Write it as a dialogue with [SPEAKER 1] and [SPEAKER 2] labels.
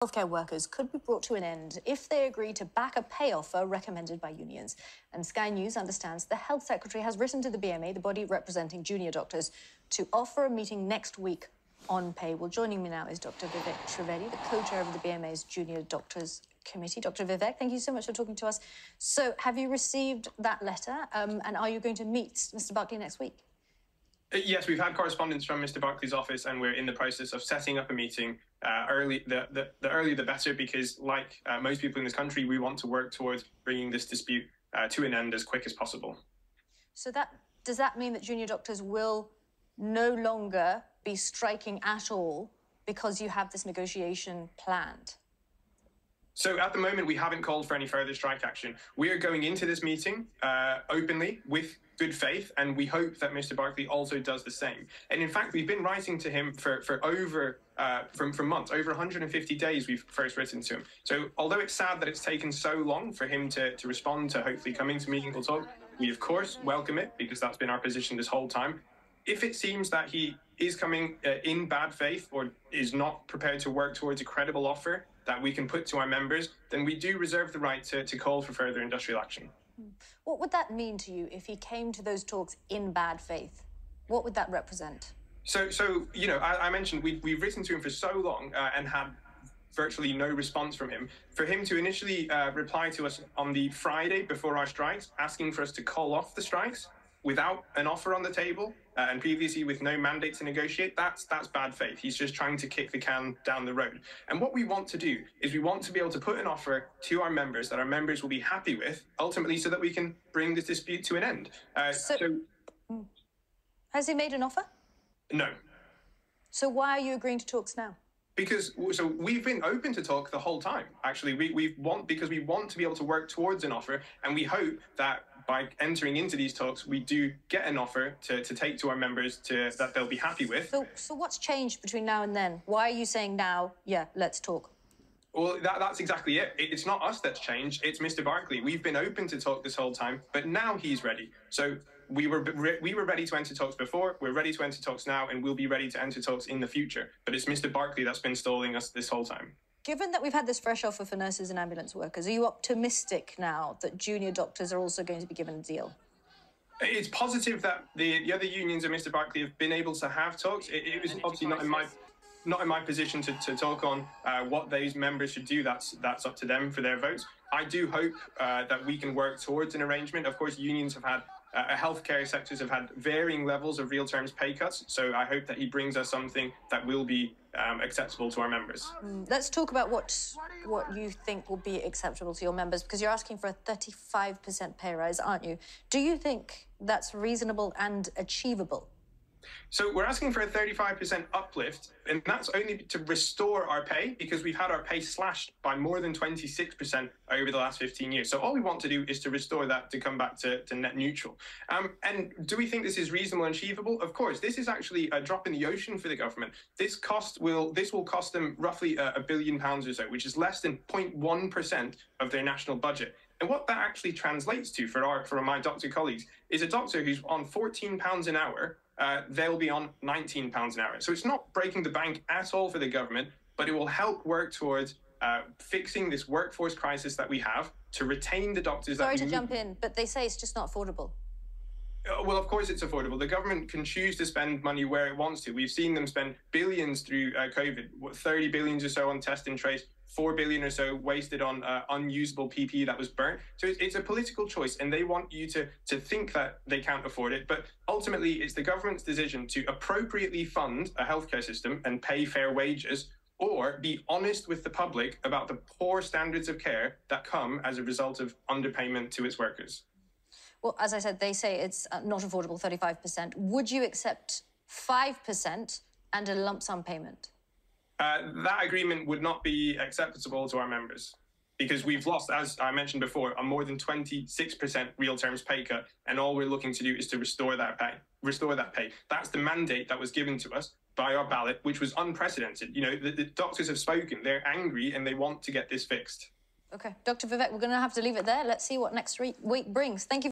[SPEAKER 1] Healthcare workers could be brought to an end if they agree to back a pay offer recommended by unions. And Sky News understands the Health Secretary has written to the BMA, the body representing junior doctors, to offer a meeting next week on pay. Well, joining me now is Dr. Vivek Trivedi, the co-chair of the BMA's Junior Doctors Committee. Dr. Vivek, thank you so much for talking to us. So, have you received that letter, and are you going to meet Mr. Buckley next week?
[SPEAKER 2] Yes, we've had correspondence from Mr. Buckley's office, and we're in the process of setting up a meeting early. The earlier the better, because like most people in this country, we want to work towards bringing this dispute to an end as quick as possible.
[SPEAKER 1] So does that mean that junior doctors will no longer be striking at all because you have this negotiation planned?
[SPEAKER 2] So at the moment, we haven't called for any further strike action. We are going into this meeting openly with good faith, and we hope that Mr. Buckley also does the same. And in fact, we've been writing to him for months, over 150 days we've first written to him. So although it's sad that it's taken so long for him to respond to hopefully coming to meaningful talk, we of course welcome it, because that's been our position this whole time. If it seems that he is coming in bad faith or is not prepared to work towards a credible offer that we can put to our members, then we do reserve the right to call for further industrial action.
[SPEAKER 1] What would that mean to you if he came to those talks in bad faith? What would that represent?
[SPEAKER 2] So you know, I mentioned we've written to him for so long and had virtually no response from him. For him to initially reply to us on the Friday before our strikes, asking for us to call off the strikes without an offer on the table, and previously with no mandate to negotiate, that's bad faith. He's just trying to kick the can down the road. And what we want to do is we want to be able to put an offer to our members that our members will be happy with, ultimately, so that we can bring this dispute to an end.
[SPEAKER 1] Has he made an offer?
[SPEAKER 2] No.
[SPEAKER 1] So why are you agreeing to talks now?
[SPEAKER 2] Because we've been open to talk the whole time. Actually, because we want to be able to work towards an offer, and we hope that by entering into these talks, we do get an offer to take to our members that they'll be happy with.
[SPEAKER 1] So what's changed between now and then? Why are you saying now, yeah, let's talk?
[SPEAKER 2] Well, that's exactly it. It's not us that's changed. It's Mr. Buckley. We've been open to talk this whole time, but now he's ready. So we were ready to enter talks before, we're ready to enter talks now, and we'll be ready to enter talks in the future. But it's Mr. Buckley that's been stalling us this whole time.
[SPEAKER 1] Given that we've had this fresh offer for nurses and ambulance workers, are you optimistic now that junior doctors are also going to be given a deal?
[SPEAKER 2] It's positive that the other unions and Mr. Buckley have been able to have talks. It was obviously not in my position to talk on what those members should do. That's up to them for their votes. I do hope that we can work towards an arrangement. Of course, unions have had healthcare sectors have had varying levels of real terms pay cuts. So I hope that he brings us something that will be acceptable to our members.
[SPEAKER 1] Let's talk about what you think will be acceptable to your members, because you're asking for a 35% pay rise, aren't you? Do you think that's reasonable and achievable?
[SPEAKER 2] So we're asking for a 35% uplift, and that's only to restore our pay, because we've had our pay slashed by more than 26% over the last 15 years. So all we want to do is to restore that to come back to net neutral. And do we think this is reasonable and achievable? Of course, this is actually a drop in the ocean for the government. This will cost them roughly £1 billion or so, which is less than 0.1% of their national budget. And what that actually translates to for my doctor colleagues is a doctor who's on £14 an hour. They'll be on £19 an hour. So it's not breaking the bank at all for the government, but it will help work towards fixing this workforce crisis that we have, to retain the doctors.
[SPEAKER 1] Sorry to jump in, but they say it's just not affordable.
[SPEAKER 2] Well, of course it's affordable. The government can choose to spend money where it wants to. We've seen them spend billions through COVID, 30 billion or so on test and trace, 4 billion or so wasted on unusable PPE that was burnt. So it's a political choice, and they want you to think that they can't afford it. But ultimately, it's the government's decision to appropriately fund a healthcare system and pay fair wages, or be honest with the public about the poor standards of care that come as a result of underpayment to its workers.
[SPEAKER 1] Well, as I said, they say it's not affordable, 35%. Would you accept 5% and a lump sum payment?
[SPEAKER 2] That agreement would not be acceptable to our members, because we've lost, as I mentioned before, a more than 26% real terms pay cut, and all we're looking to do is to restore that pay. That's the mandate that was given to us by our ballot, which was unprecedented. You know, the doctors have spoken. They're angry, and they want to get this fixed.
[SPEAKER 1] Okay, Dr. Vivek, we're going to have to leave it there. Let's see what next week brings. Thank you.